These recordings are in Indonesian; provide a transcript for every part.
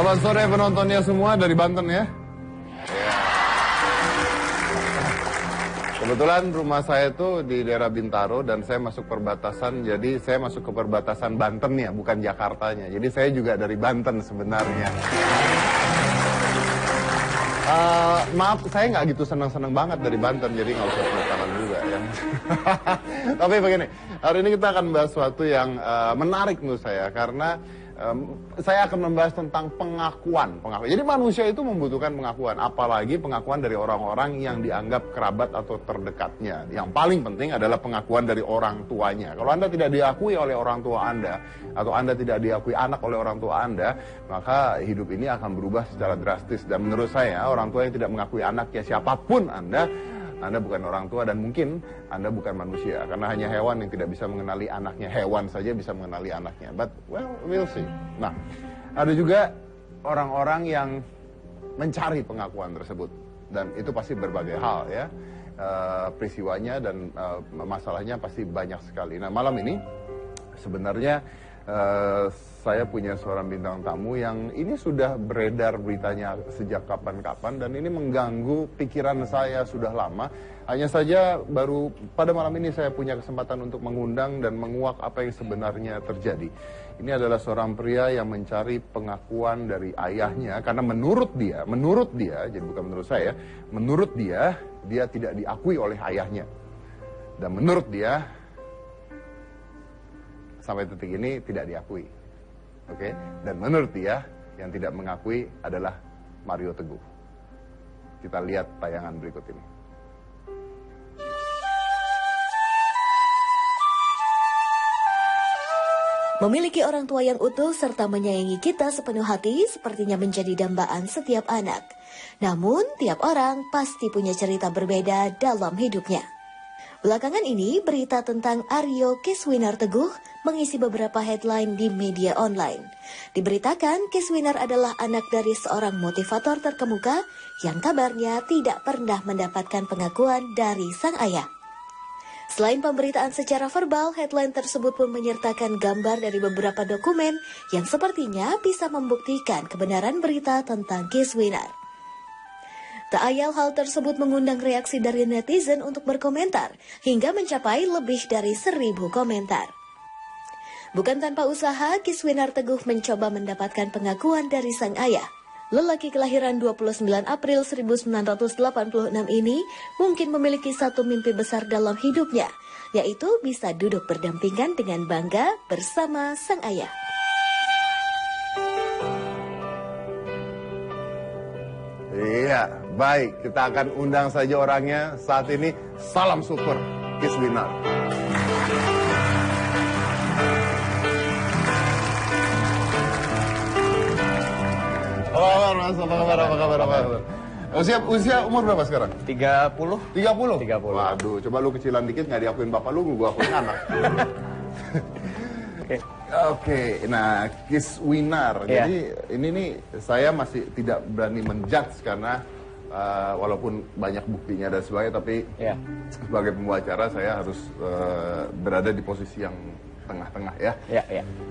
Selamat sore penontonnya semua dari Banten ya. Kebetulan rumah saya itu di daerah Bintaro dan saya masuk perbatasan, jadi saya masuk ke perbatasan Bantennya, bukan Jakartanya. Jadi saya juga dari Banten sebenarnya. Maaf, saya nggak gitu senang-senang banget dari Banten, jadi nggak usah tepuk tangan juga ya. Tapi begini, hari ini kita akan bahas sesuatu yang menarik menurut saya, karena saya akan membahas tentang pengakuan. Jadi manusia itu membutuhkan pengakuan, apalagi pengakuan dari orang-orang yang dianggap kerabat atau terdekatnya. Yang paling penting adalah pengakuan dari orang tuanya. Kalau Anda tidak diakui oleh orang tua Anda, atau Anda tidak diakui anak oleh orang tua Anda, maka hidup ini akan berubah secara drastis. Dan menurut saya, orang tua yang tidak mengakui anaknya, siapapun Anda bukan orang tua dan mungkin Anda bukan manusia. Karena hanya hewan yang tidak bisa mengenali anaknya. Hewan saja bisa mengenali anaknya. But, well, we'll see. Nah, ada juga orang-orang yang mencari pengakuan tersebut. Dan itu pasti berbagai hal ya. Peristiwanya dan masalahnya pasti banyak sekali. Nah, malam ini sebenarnya saya punya seorang bintang tamu yang ini sudah beredar beritanya sejak kapan-kapan dan ini mengganggu pikiran saya sudah lama. Hanya saja baru pada malam ini saya punya kesempatan untuk mengundang dan menguak apa yang sebenarnya terjadi. Ini adalah seorang pria yang mencari pengakuan dari ayahnya karena menurut dia, jadi bukan menurut saya, menurut dia tidak diakui oleh ayahnya. Dan menurut dia sampai detik ini tidak diakui. Oke? Dan menurut dia yang tidak mengakui adalah Mario Teguh. Kita lihat tayangan berikut ini. Memiliki orang tua yang utuh serta menyayangi kita sepenuh hati sepertinya menjadi dambaan setiap anak. Namun, tiap orang pasti punya cerita berbeda dalam hidupnya. Belakangan ini, berita tentang Aryo Kiswinar Teguh mengisi beberapa headline di media online. Diberitakan, Kiswinar adalah anak dari seorang motivator terkemuka yang kabarnya tidak pernah mendapatkan pengakuan dari sang ayah. Selain pemberitaan secara verbal, headline tersebut pun menyertakan gambar dari beberapa dokumen yang sepertinya bisa membuktikan kebenaran berita tentang Kiswinar. Tak ayal hal tersebut mengundang reaksi dari netizen untuk berkomentar, hingga mencapai lebih dari 1.000 komentar. Bukan tanpa usaha, Kiswinar Teguh mencoba mendapatkan pengakuan dari sang ayah. Lelaki kelahiran 29 April 1986 ini mungkin memiliki satu mimpi besar dalam hidupnya, yaitu bisa duduk berdampingan dengan bangga bersama sang ayah. Iya, baik. Kita akan undang saja orangnya saat ini. Salam syukur, Kiswinar. Apa kabar? Usia umur berapa sekarang? 30. 30? Waduh, coba lu kecilan dikit nggak diakuin bapak lu, gua akuin anak. Oke, nah Kiswinar. Yeah. Jadi ini nih saya masih tidak berani menjudge karena walaupun banyak buktinya dan sebagainya, tapi sebagai pembicara saya harus berada di posisi yang tengah-tengah ya.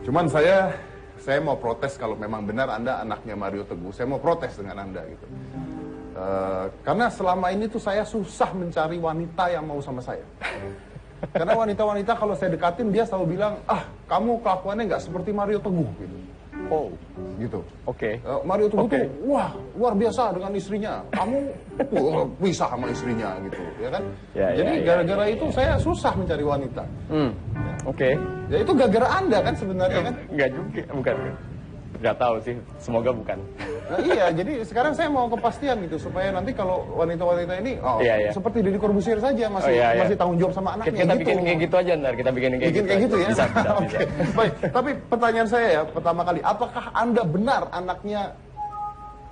Cuman saya mau protes kalau memang benar Anda anaknya Mario Teguh. Saya mau protes dengan Anda gitu. Karena selama ini tuh saya susah mencari wanita yang mau sama saya. Karena wanita-wanita kalau saya dekatin dia selalu bilang, kamu kelakuannya nggak seperti Mario Teguh gitu. Oh, gitu. Oke. Mario Teguh tuh, wah luar biasa dengan istrinya. Kamu pisah sama istrinya gitu, ya kan? Jadi gara-gara itu saya susah mencari wanita. Oke. Ya itu gara-gara Anda kan sebenarnya kan? Enggak juga, bukan. Nggak tahu sih, semoga bukan. Nah, iya, jadi sekarang saya mau kepastian gitu supaya nanti kalau wanita-wanita ini seperti Deddy Corbuzier saja masih tanggung jawab sama anaknya. Kita bikin kayak gitu aja ntar, kita bikin kayak gitu ya. Bisa. Baik, tapi pertanyaan saya ya pertama kali, apakah Anda benar anaknya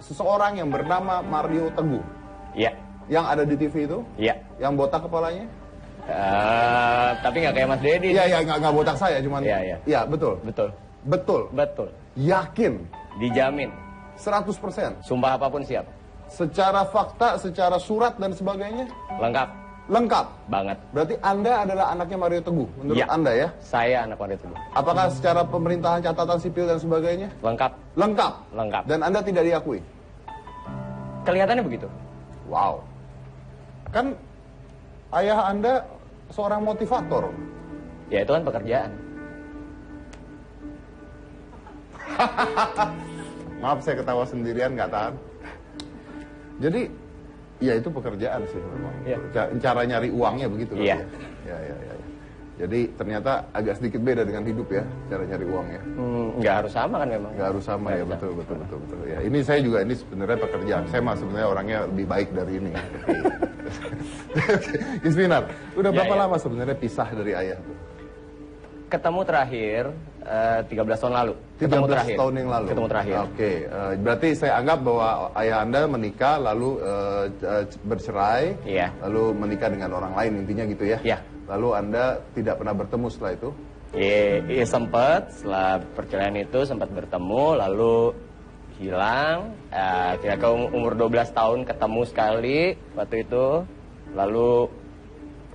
seseorang yang bernama Mario Teguh? Iya. Yang ada di TV itu? Iya. Yang botak kepalanya? Tapi nggak kayak Mas Deddy. Iya, nggak botak saya, cuman. Iya, betul. Betul. Yakin? Dijamin. 100%. Sumpah apapun siap. Secara fakta, secara surat dan sebagainya? Lengkap. Lengkap. Banget. Berarti Anda adalah anaknya Mario Teguh, menurut Ya. Anda ya? Saya anak Mario Teguh. Apakah secara pemerintahan, catatan sipil dan sebagainya? Lengkap. Lengkap. Lengkap. Dan Anda tidak diakui? Kelihatannya begitu. Wow. Kan ayah Anda seorang motivator. Ya itu kan pekerjaan. Maaf saya ketawa sendirian nggak tahan. Jadi ya itu pekerjaan sih memang. Iya. Cara nyari uangnya begitu kan? Iya. Ya. Jadi ternyata agak sedikit beda dengan hidup ya, cara nyari uangnya. Nggak harus sama kan memang. Nggak harus sama Nggak ya, harus betul. Ya, ini saya juga ini sebenarnya pekerjaan. Saya mah sebenarnya orangnya lebih baik dari ini. Isminar, udah Ya, berapa ya. lama sebenarnya pisah dari ayah tuh? Ketemu terakhir 13 tahun lalu. 13 tahun yang lalu. Ketemu terakhir. Oke, berarti saya anggap bahwa ayah Anda menikah lalu bercerai, Iya. lalu menikah dengan orang lain intinya gitu ya. Iya. Lalu Anda tidak pernah bertemu setelah itu. Iya sempat setelah perceraian itu sempat bertemu lalu hilang. Kira-kira umur 12 tahun ketemu sekali waktu itu. Lalu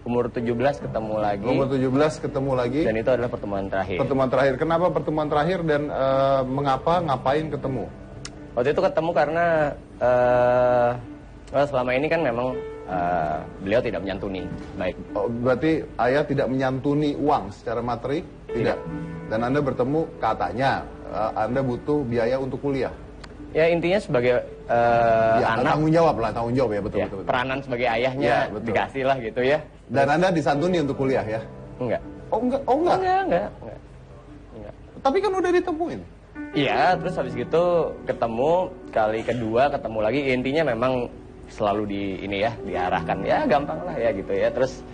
umur 17 ketemu lagi. Umur 17 ketemu lagi. Dan itu adalah pertemuan terakhir. Pertemuan terakhir. Kenapa pertemuan terakhir dan mengapa ngapain ketemu? Waktu itu ketemu karena selama ini kan memang beliau tidak menyantuni baik. Oh, berarti ayah tidak menyantuni uang secara materi? Tidak. Dan Anda bertemu katanya Anda butuh biaya untuk kuliah. Ya intinya sebagai Ya, anak tanggung jawab ya betul, ya, betul. peranan sebagai ayahnya Ya, betul. dikasih lah gitu ya. Dan Anda disantuni untuk kuliah ya? Enggak. Oh enggak. Enggak. Tapi kan udah ditemuin. Iya, terus habis gitu ketemu kali kedua ketemu lagi intinya memang selalu diarahkan ya gampang lah ya gitu ya. Terus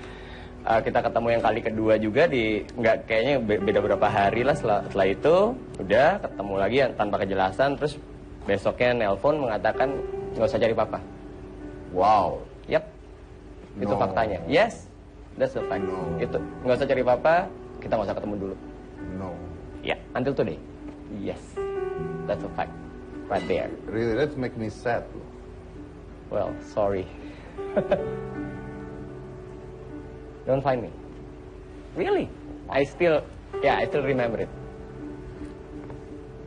kita ketemu yang kali kedua juga nggak kayaknya beda berapa hari lah setelah itu udah ketemu lagi tanpa kejelasan terus besoknya nelpon mengatakan nggak usah cari papa. Wow. Yap, itu No. faktanya. Yes, that's the fact. No. Itu nggak usah cari papa, kita nggak usah ketemu dulu. No. Ya, until today. Yes, that's a fact, right there. Really, that make me sad. Well, sorry. Don't find me. Really, I still remember it.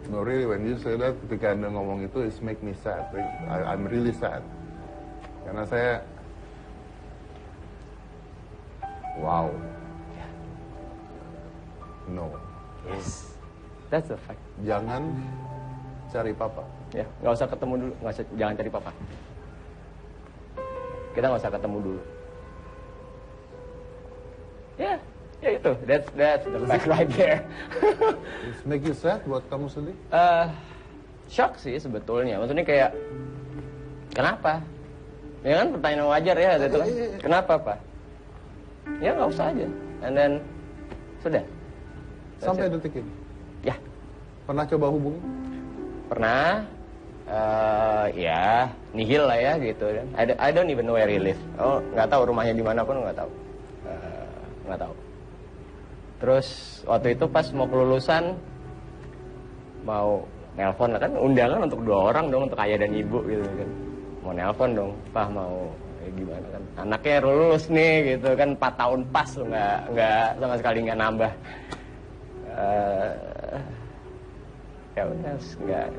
No, really, when you say that, ketika Anda ngomong itu, it make me sad. I'm really sad. Karena saya, wow. No. Yes, that's a fact. Jangan cari papa. Ya, nggak usah ketemu dulu, jangan cari papa. Kita nggak usah ketemu dulu. Ya itu, that's the fact right there. It make you sad buat kamu sedih? Shock sih sebetulnya, maksudnya kayak kenapa? Ya kan pertanyaan wajar ya itu kan. Kenapa Pak? Ya nggak usah aja, and then sudah. Sampai detik ini? Ya, Pernah coba hubungi? pernah. Ya nihil lah ya gitu kan. I don't even know where he live. Oh nggak tahu rumahnya di mana pun nggak tahu. Nggak tahu. Terus waktu itu pas mau kelulusan mau nelpon kan undangan untuk 2 orang dong untuk ayah dan ibu gitu kan. Mau nelpon dong, Pak mau gimana kan. Anaknya lulus nih gitu kan 4 tahun pas lo nggak sama sekali nggak nambah. Ya udah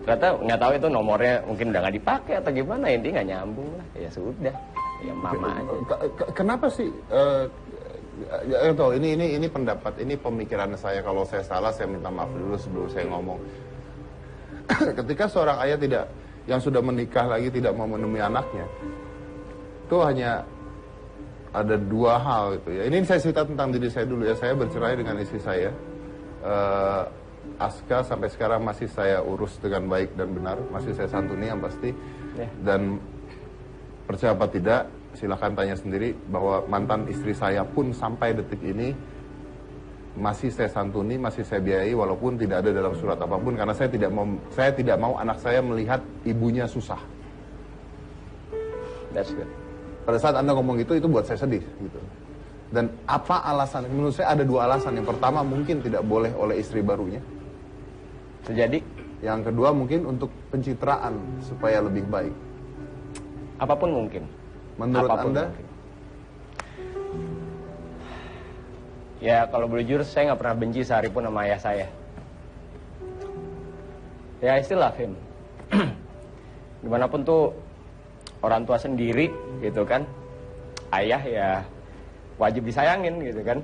ternyata nggak tahu itu nomornya mungkin udah nggak dipakai atau gimana intinya nggak nyambung lah ya sudah ya mama aja. Kenapa sih? Tahu ini pendapat, ini pemikiran saya. Kalau saya salah, saya minta maaf dulu sebelum saya ngomong. Ketika seorang ayah yang sudah menikah lagi tidak mau menemui anaknya, itu hanya ada 2 hal gitu ya. Ini saya cerita tentang diri saya dulu ya. Saya bercerai dengan istri saya. Aska sampai sekarang masih saya urus dengan baik dan benar, masih saya santuni yang pasti. Dan percaya apa tidak, silahkan tanya sendiri bahwa mantan istri saya pun sampai detik ini masih saya santuni, masih saya biayai walaupun tidak ada dalam surat apapun karena saya tidak mau anak saya melihat ibunya susah. That's good. Pada saat Anda ngomong itu buat saya sedih gitu. Dan apa alasan? Menurut saya ada 2 alasan. Yang pertama mungkin tidak boleh oleh istri barunya. Terjadi. Yang kedua mungkin untuk pencitraan supaya lebih baik. Apapun mungkin. Menurut Apapun Anda? mungkin. Ya kalau boleh jujur saya nggak pernah benci sehari pun sama ayah saya. Ya I still love him. Gimana pun tuh orang tua sendiri gitu kan. Ayah ya wajib disayangin gitu kan.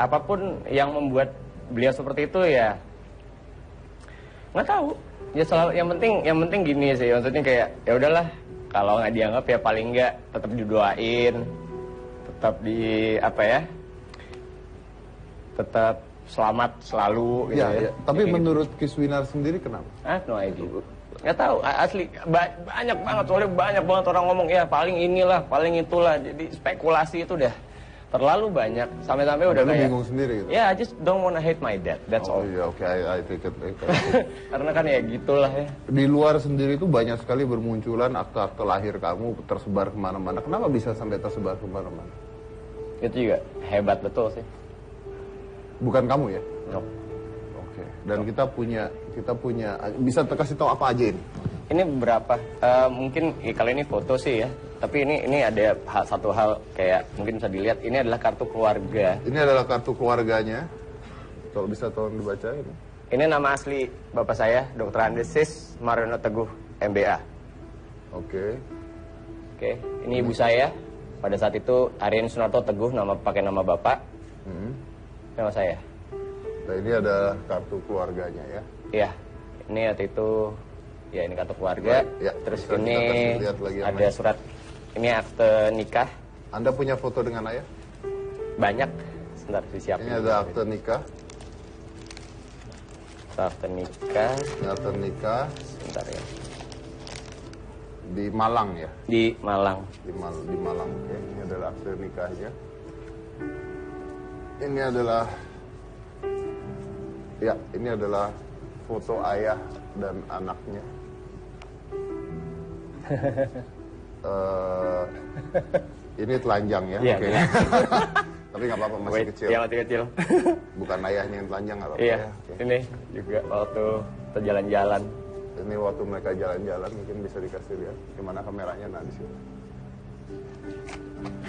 Apapun yang membuat beliau seperti itu ya nggak tahu. Ya selalu yang penting gini sih, maksudnya kayak ya udahlah, kalau nggak dianggap ya paling nggak tetap didoain, tetap di apa ya, tetap selamat selalu gitu ya. Tapi Kayak menurut Kiswinar sendiri kenapa? no idea. Nggak tahu, asli banyak banget, soalnya banyak banget orang ngomong ya paling inilah, paling itulah. Jadi spekulasi itu udah terlalu banyak sampai-sampai udah Lu kayak bingung sendiri gitu. ya I just don't wanna hate my dad, that's all. Iya, oke, I take it. Karena kan ya gitulah ya. Di luar sendiri itu banyak sekali bermunculan akte-akte lahir kamu tersebar kemana-mana. Kenapa bisa sampai tersebar kemana-mana? Itu juga hebat betul sih. Bukan kamu ya? No. Oke. Dan kita punya bisa kasih tahu apa aja ini? Ini beberapa, mungkin ya, kali ini foto sih ya. Tapi ini ada satu hal kayak mungkin bisa dilihat. Ini adalah kartu keluarga. Ini adalah kartu keluarganya. Kalau bisa tolong dibacain. Ini nama asli bapak saya, Dr. Andesis Mariono Teguh, MBA. Oke. Oke, ini ibu saya. Pada saat itu Aryani Sunarto Teguh, pakai nama bapak. Nama saya. Nah, ini ada kartu keluarganya ya. Iya, ini waktu itu ya ini kartu keluarga. Ya, Terus bisa ini kita kasih lihat lagi yang ada lain. surat. Ini akte nikah. Anda punya foto dengan ayah? Banyak. Sebentar disiapin. Ini ada akte nikah. Akte nikah. Ini akte nikah Sebentar ya. di Malang ya. Di Malang. Di Malang. Oke. Ini adalah akte nikahnya. Ini adalah ini adalah foto ayah dan anaknya. Ini telanjang ya. Iya, Oke. iya. Tapi nggak apa-apa, masih kecil. Iya, masih kecil. Bukan ayahnya yang telanjang nggak apa-apa Iya, ya. Oke. ini juga waktu kita jalan-jalan. Ini waktu mereka jalan-jalan, mungkin bisa dikasih lihat. Gimana kameranya? Nah, di sini.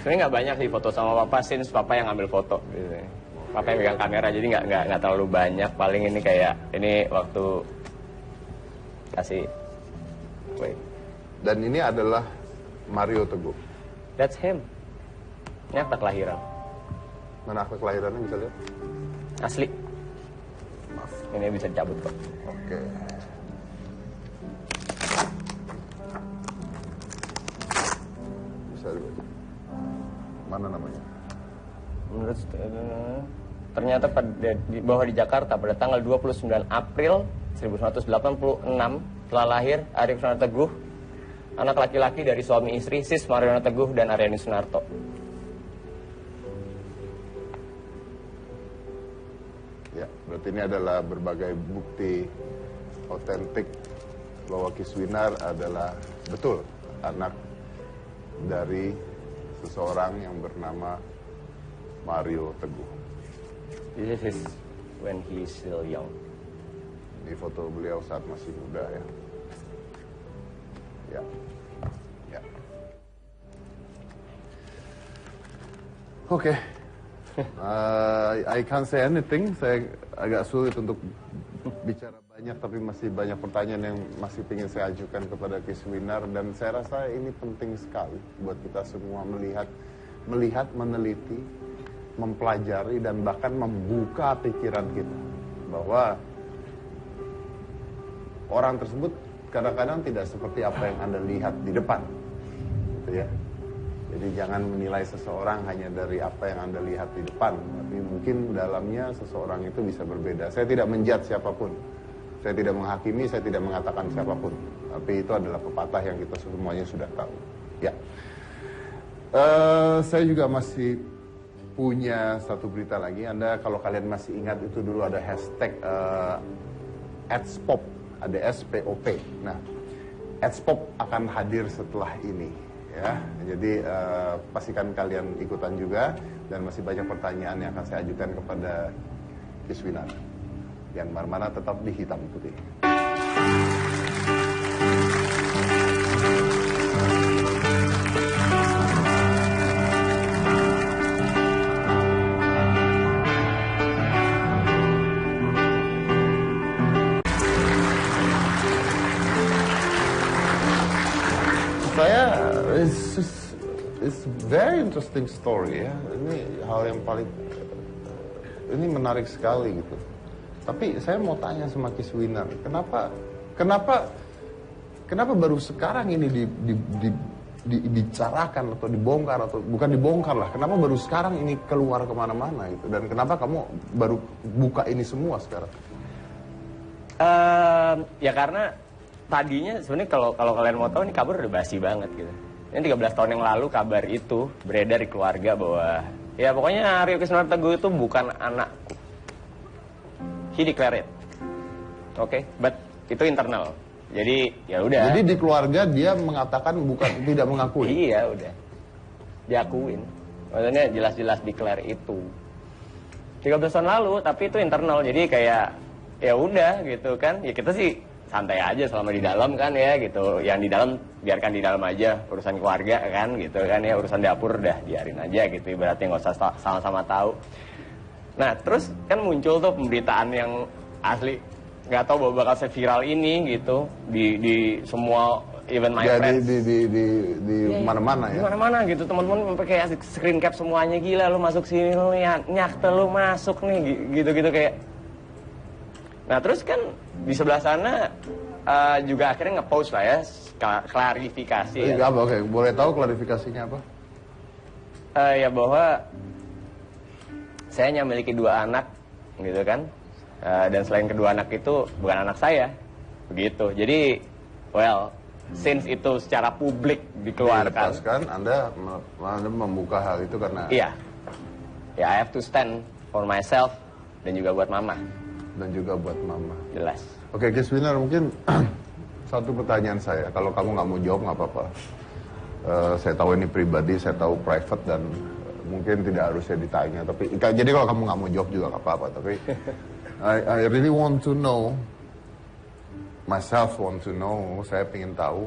Sebenarnya nggak banyak sih foto sama papa, since papa yang ambil foto. Gitu. Papa yang pegang kamera, jadi nggak terlalu banyak. Paling ini kayak ini waktu kasih. Wait, Dan ini adalah Mario Teguh. that's him. Ini akta kelahiran, Mana akte kelahirannya bisa lihat? asli. Ini bisa dicabut kok. Oke. Bisa dibaca. Mana namanya? Menurut ternyata bahwa di Jakarta pada tanggal 29 April 1986 telah lahir Arif Sunarto Teguh, anak laki-laki dari suami istri Sis Mariono Teguh dan Aryani Sunarto. Ya, berarti ini adalah berbagai bukti otentik bahwa Kiswinar adalah betul anak dari seseorang yang bernama Mario Teguh. This is when he is still young. Ini foto beliau saat masih muda ya. Ya. Ya. Oke. I can't say anything. Saya agak sulit untuk bicara banyak, tapi masih banyak pertanyaan yang masih ingin saya ajukan kepada Kiswinar, dan saya rasa ini penting sekali buat kita semua melihat, meneliti, mempelajari, dan bahkan membuka pikiran kita bahwa orang tersebut kadang-kadang tidak seperti apa yang Anda lihat di depan, gitu ya. Jadi jangan menilai seseorang hanya dari apa yang Anda lihat di depan, tapi mungkin dalamnya seseorang itu bisa berbeda. Saya tidak menjudge siapapun, saya tidak menghakimi, saya tidak mengatakan siapapun, tapi itu adalah pepatah yang kita semuanya sudah tahu. Ya, saya juga masih punya satu berita lagi. Anda kalau kalian masih ingat itu dulu ada hashtag @spop, ada SPOP. Nah, @spop akan hadir setelah ini. Ya, jadi pastikan kalian ikutan juga, dan masih banyak pertanyaan yang akan saya ajukan kepada Kiswinar. Yang mana tetap di hitam putih. it's very interesting story ya. Ini hal yang paling ini menarik sekali gitu. Tapi saya mau tanya sama Kiswinar, kenapa baru sekarang ini dibicarakan atau dibongkar atau bukan dibongkar lah? Kenapa baru sekarang ini keluar kemana-mana gitu? Dan kenapa kamu baru buka ini semua sekarang? Ya karena tadinya sebenarnya kalau kalian mau tahu ini kabar udah basi banget gitu. Ini 13 tahun yang lalu kabar itu beredar di keluarga bahwa ya pokoknya Rio Kiswinar Teguh itu bukan anakku. He declared it. Oke, but itu internal. Jadi ya udah. Jadi di keluarga dia mengatakan bukan tidak mengakui. Iya udah. Diakuin. Maksudnya jelas-jelas declare itu. 13 tahun lalu, tapi itu internal. Jadi kayak ya udah gitu kan. Ya kita sih santai aja selama di dalam kan ya gitu. Yang di dalam biarkan di dalam aja, urusan keluarga kan gitu kan ya, urusan dapur udah biarin aja gitu. Ibaratnya nggak usah sama-sama tahu. Nah terus kan muncul tuh pemberitaan yang asli nggak tahu bahwa bakal seviral ini gitu di semua even my friends di mana-mana ya. Di mana-mana gitu teman-teman pakai screen cap semuanya, gila lu masuk sini lu nyakte lu masuk nih gitu-gitu kayak. Nah terus kan di sebelah sana juga akhirnya nge-post lah ya klarifikasi. Ya. Apa, oke, boleh tahu klarifikasinya apa? Ya bahwa saya hanya memiliki 2 anak gitu kan. Dan selain kedua anak itu bukan anak saya. Begitu. Jadi well, since itu secara publik dikeluarkan, Anda membuka hal itu karena iya. Ya I have to stand for myself dan juga buat mama. Dan juga buat mama. Jelas. Oke, Kiswinar, mungkin satu pertanyaan saya. Kalau kamu nggak mau jawab nggak apa-apa. Saya tahu ini pribadi, saya tahu private dan mungkin tidak harusnya ditanya. Tapi jadi kalau kamu nggak mau jawab juga nggak apa-apa. Tapi I really want to know, myself want to know. Saya ingin tahu,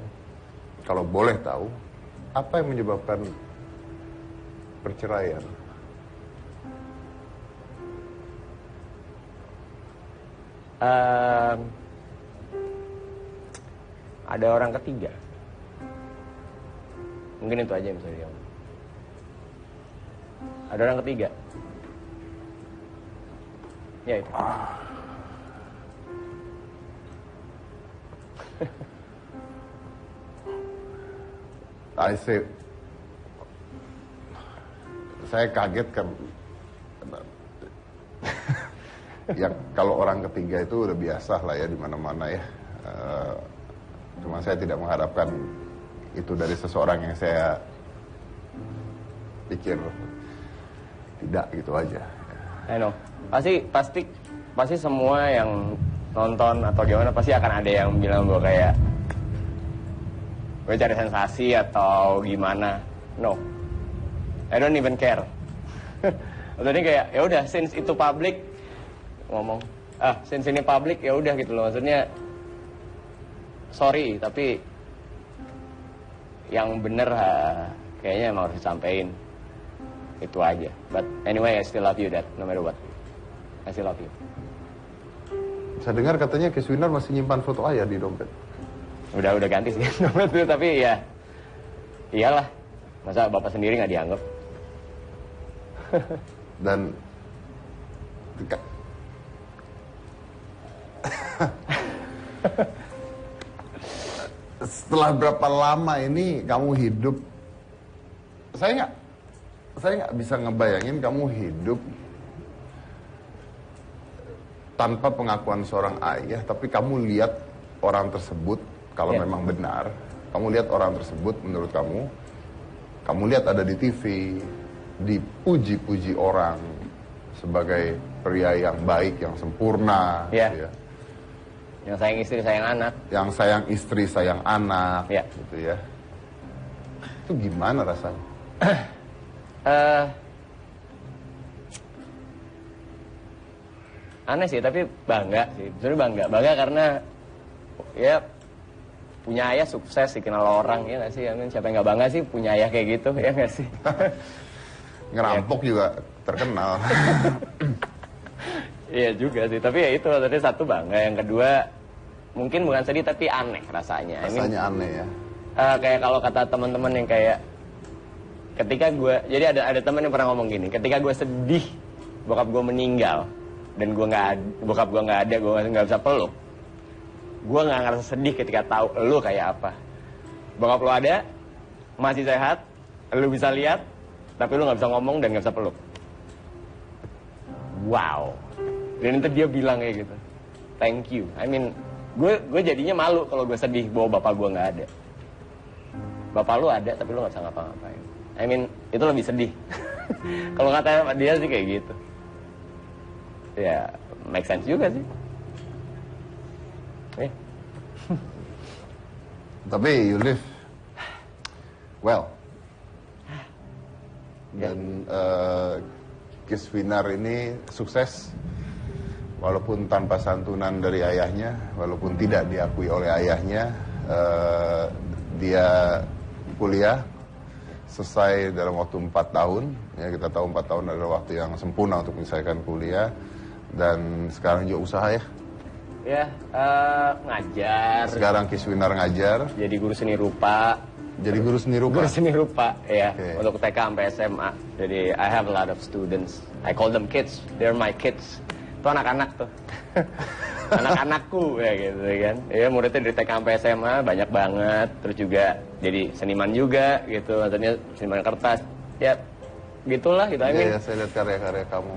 kalau boleh tahu, apa yang menyebabkan perceraian? Ada orang ketiga. Mungkin itu aja yang bisa dijawab. Ada orang ketiga. Ya itu. I say, saya kaget kan. Ya kalau orang ketiga itu udah biasa lah ya di mana-mana ya. Cuma saya tidak mengharapkan itu dari seseorang yang saya pikir tidak gitu aja. I know. Pasti semua yang nonton atau gimana pasti akan ada yang bilang bahwa kayak gue cari sensasi atau gimana. No. I don't even care. Maksudnya kayak ya udah since itu public ngomong. Since ini public ya udah gitu loh. Maksudnya sorry tapi yang bener kayaknya emang harus disampaikan. Itu aja. But anyway, I still love you, Dad, no matter what. I still love you. Saya dengar katanya Kiswinar masih nyimpan foto ayah di dompet. Udah ganti sih dompet itu, tapi ya iyalah. Masa bapak sendiri nggak dianggap? Dan setelah berapa lama ini kamu hidup? Saya nggak bisa ngebayangin kamu hidup tanpa pengakuan seorang ayah, tapi kamu lihat orang tersebut kalau memang benar, kamu lihat orang tersebut menurut kamu lihat ada di TV, dipuji-puji orang sebagai pria yang baik, yang sempurna, gitu ya. Yang sayang istri, sayang anak. Yang sayang istri, sayang anak, ya. Gitu ya. Itu gimana rasanya? Aneh sih, tapi bangga sih. Sebenarnya bangga karena ya punya ayah sukses dikenal orang, ya nggak sih? I mean, siapa yang nggak bangga sih punya ayah kayak gitu, ya nggak sih? Ngerampok juga terkenal. Iya juga sih, tapi ya itu tadi satu bangga, yang kedua mungkin bukan sedih tapi aneh rasanya. Rasanya aneh ya. Kayak kalau kata teman-teman yang kayak ketika gue, jadi ada teman yang pernah ngomong gini, ketika gue sedih bokap gue meninggal dan bokap gue nggak ada, gue nggak bisa peluk, gue nggak ngerasa sedih ketika tahu lu kayak apa. Bokap lu ada, masih sehat, lu bisa lihat, tapi lu nggak bisa ngomong dan nggak bisa peluk. Wow. Dan itu dia bilang kayak gitu. Thank you. I mean, gue jadinya malu kalau gue sedih bahwa bapak gue nggak ada. Bapak lu ada, tapi lu nggak bisa ngapa-ngapain. I mean, itu lebih sedih. Kalau kata dia sih kayak gitu. Ya, make sense juga sih. Tapi you live well. Dan Kisvinar ini sukses walaupun tanpa santunan dari ayahnya, walaupun tidak diakui oleh ayahnya. Dia kuliah selesai dalam waktu 4 tahun. Ya, kita tahu 4 tahun adalah waktu yang sempurna untuk menyelesaikan kuliah. Dan sekarang juga usaha ya. Ya, ngajar. Sekarang Kisvinar ngajar. Jadi guru seni rupa. Jadi guru seni rupa. Guru seni rupa, ya. Okay. Untuk TK sampai SMA. Jadi I have a lot of students. I call them kids. They're my kids. Itu anak-anak tuh. Anak-anakku ya gitu kan. Ya muridnya dari TK sampai SMA banyak banget. Terus juga jadi seniman juga gitu. Maksudnya seniman kertas. Ya gitulah gitu. I mean, Ya, saya lihat karya-karya kamu.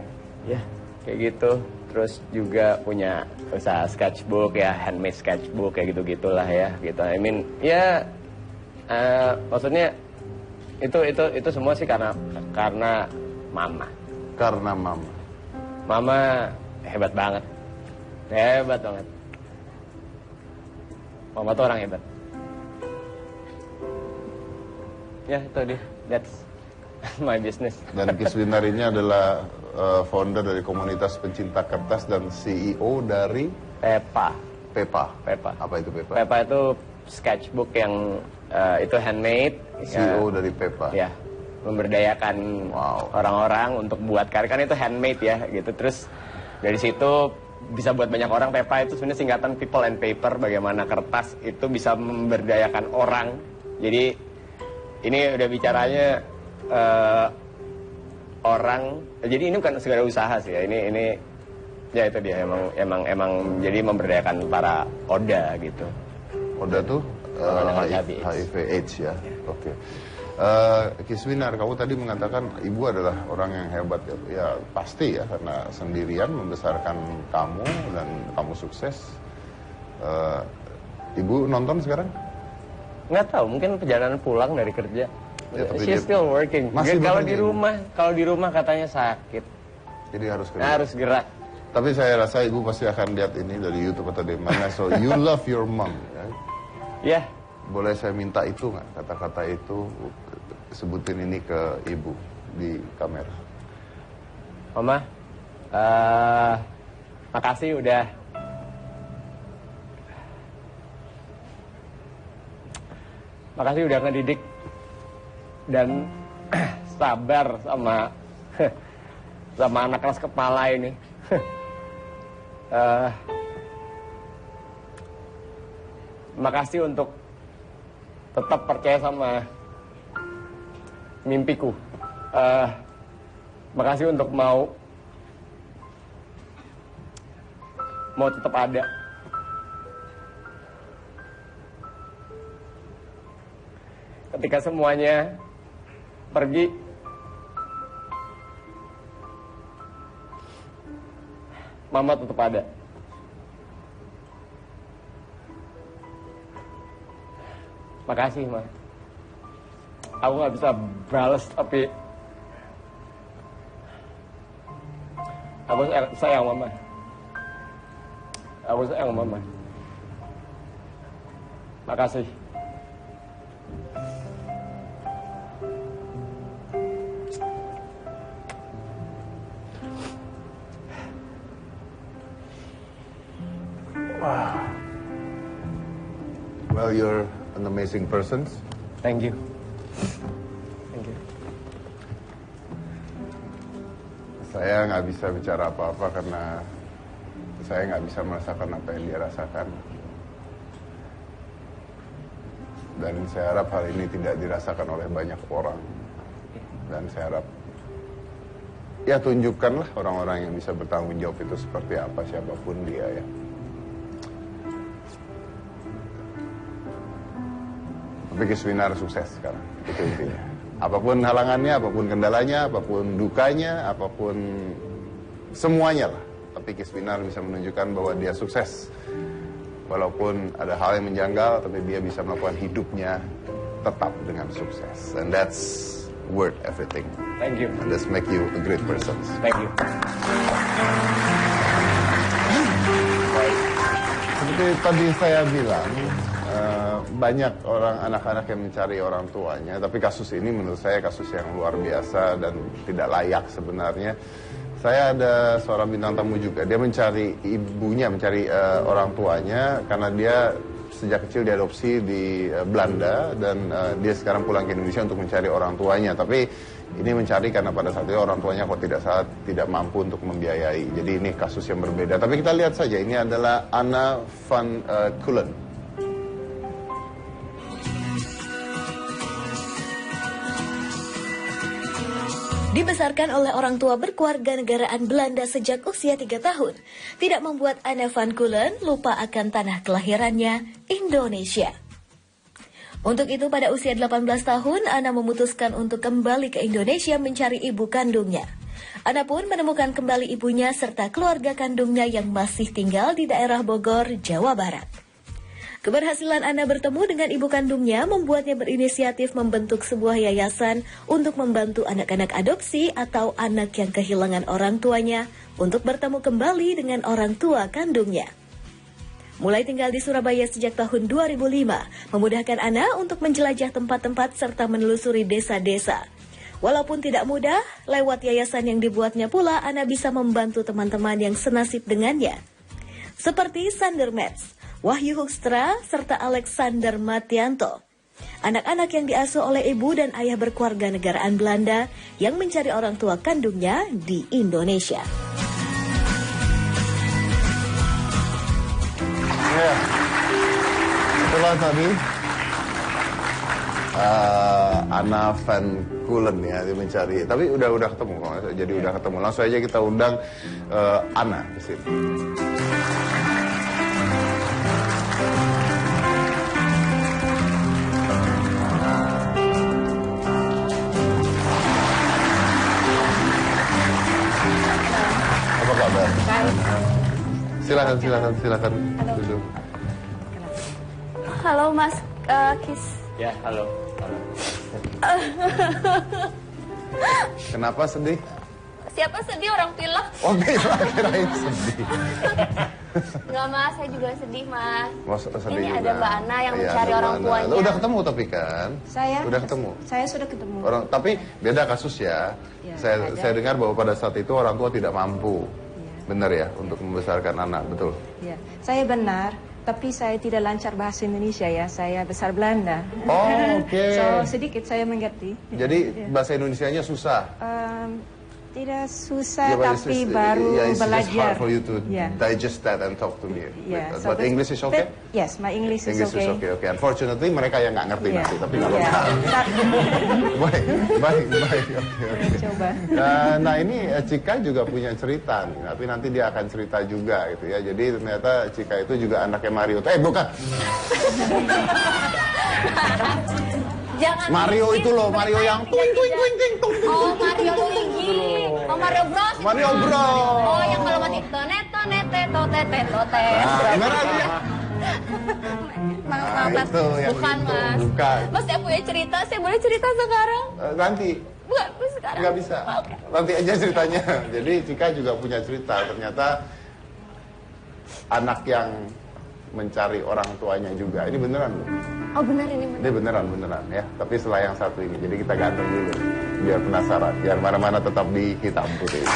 ya kayak gitu. Terus juga punya usaha sketchbook ya, handmade sketchbook kayak gitu-gitulah ya gitu. I mean, ya maksudnya itu semua sih karena mama. Karena mama. Mama hebat banget. Hebat banget. Mama tuh orang hebat. Ya, itu dia. That's my business. Dan Kisvinar ini adalah founder dari komunitas pencinta kertas dan CEO dari Pepa. Pepa. Pepa. Apa itu Pepa? Pepa itu sketchbook yang itu handmade. CEO dari Pepa. Ya, memberdayakan orang-orang untuk buat karya, kan itu handmade ya gitu. Terus dari situ bisa buat banyak orang. Pepa itu sebenarnya singkatan people and paper, bagaimana kertas itu bisa memberdayakan orang. Jadi ini udah bicaranya orang, jadi ini bukan segala usaha sih ya, ini ya itu dia emang jadi memberdayakan para Oda gitu. Oda tuh HIV AIDS ya. Oke. Kisvinar, kamu tadi mengatakan ibu adalah orang yang hebat ya. Ya pasti ya, karena sendirian membesarkan kamu dan kamu sukses. Ibu nonton sekarang? Nggak tahu, mungkin perjalanan pulang dari kerja. Ya, tapi She's still working. Masih Kalau bekerja, di rumah katanya sakit. Jadi harus kerja. Harus gerak. Tapi saya rasa ibu pasti akan lihat ini dari YouTube atau dari mana. So you love your mom. Ya? Ya. Boleh saya minta itu nggak, kata-kata itu sebutin ini ke ibu di kamera. Mama, makasih udah ngedidik dan sabar sama anak keras kepala ini. Makasih untuk tetap percaya sama mimpiku. Makasih untuk mau tetap ada. Ketika semuanya pergi, Mama tetap ada. Makasih, Ma. Aku gak bisa balas, tapi aku sayang Mama. Aku sayang Mama. Makasih. Well, you're an amazing person. Thank you. Thank you. Saya nggak bisa bicara apa-apa karena saya nggak bisa merasakan apa yang dia rasakan. Dan saya harap hal ini tidak dirasakan oleh banyak orang. Dan saya harap ya tunjukkanlah orang-orang yang bisa bertanggung jawab itu seperti apa, siapapun dia ya. Tapi Kiswinar sukses sekarang, itu intinya. Apapun halangannya, apapun kendalanya, apapun dukanya, apapun semuanya lah. Tapi Kiswinar bisa menunjukkan bahwa dia sukses. Walaupun ada hal yang menjanggal, tapi dia bisa melakukan hidupnya tetap dengan sukses. And that's worth everything. Thank you. And that's make you a great person. Thank you. Seperti tadi saya bilang, banyak orang anak-anak yang mencari orang tuanya, tapi kasus ini menurut saya kasus yang luar biasa dan tidak layak sebenarnya. Saya ada seorang bintang tamu juga, dia mencari ibunya, mencari orang tuanya karena dia sejak kecil diadopsi di Belanda dan dia sekarang pulang ke Indonesia untuk mencari orang tuanya. Tapi ini mencari karena pada saat itu orang tuanya kok tidak salah, tidak mampu untuk membiayai. Jadi ini kasus yang berbeda. Tapi kita lihat saja, ini adalah Anna van Keulen. Dibesarkan oleh orang tua berkewarganegaraan Belanda sejak usia 3 tahun, tidak membuat Anna van Keulen lupa akan tanah kelahirannya, Indonesia. Untuk itu pada usia 18 tahun, Anna memutuskan untuk kembali ke Indonesia mencari ibu kandungnya. Anna pun menemukan kembali ibunya serta keluarga kandungnya yang masih tinggal di daerah Bogor, Jawa Barat. Keberhasilan Anna bertemu dengan ibu kandungnya membuatnya berinisiatif membentuk sebuah yayasan untuk membantu anak-anak adopsi atau anak yang kehilangan orang tuanya untuk bertemu kembali dengan orang tua kandungnya. Mulai tinggal di Surabaya sejak tahun 2005, memudahkan Anna untuk menjelajah tempat-tempat serta menelusuri desa-desa. Walaupun tidak mudah, lewat yayasan yang dibuatnya pula Anna bisa membantu teman-teman yang senasib dengannya. Seperti Sander Metz, Wahyu Hoekstra, serta Alexander Matianto. Anak-anak yang diasuh oleh ibu dan ayah berkewarganegaraan Belanda yang mencari orang tua kandungnya di Indonesia. Ya, itulah tadi Anna van Keulen ya, dia mencari. Tapi udah ketemu, jadi udah ketemu. Langsung aja kita undang Anna ke sini. Apa kabar? Silakan duduk. Halo Mas Kis. Ya, halo. Kenapa sedih? Siapa sedih, orang pilek? Oh, kirain sedih. Enggak Mas, saya juga sedih Mas. Sedih Ini juga. ada Mbak Ana yang Iya, mencari ada orang Mbak Ana. tuanya. Lo udah ketemu tapi kan? Udah ketemu. Saya sudah ketemu. Tapi beda kasus ya. Ya, Saya dengar bahwa pada saat itu orang tua tidak mampu. Ya. Benar ya, untuk membesarkan anak, betul? Ya, saya benar, tapi saya tidak lancar bahasa Indonesia ya. Saya besar Belanda. Oh, oke. So sedikit saya mengerti. Jadi bahasa Indonesianya susah. Tidak susah, Yeah, but tapi it's baru just belajar. hard for you to Yeah. digest that and talk to me. Yeah, But English is okay? Yes, my English is English is okay. okay. Unfortunately mereka yang nggak ngerti Yeah. nanti, tapi nggak Yeah. apa-apa. Baik. Oke. Coba. Nah ini Cika juga punya cerita nih, tapi nanti dia akan cerita juga gitu ya. Jadi ternyata Cika itu juga anaknya Mario. Bukan. Jangan Mario itu loh, Mario yang tuing. Oh, Mario Luigi. Oh, Mario Bros. Mario Bros. Oh, yang kalau mati tonet tote. Nah, gimana dia? Maaf, Mas. itu yang Bukan, itu, Mas. bukan. Mas, saya punya cerita. Saya boleh cerita sekarang? Nanti. Bukan, sekarang. Nggak bisa. Oke. Nanti aja ceritanya. Jadi Cika juga punya cerita. Ternyata anak yang mencari orang tuanya juga. Ini beneran loh. Oh, benar ini benar. Ini beneran ya. Tapi setelah yang satu ini. Jadi kita ganteng dulu. Biar penasaran. Biar mana-mana tetap di Hitam Putih.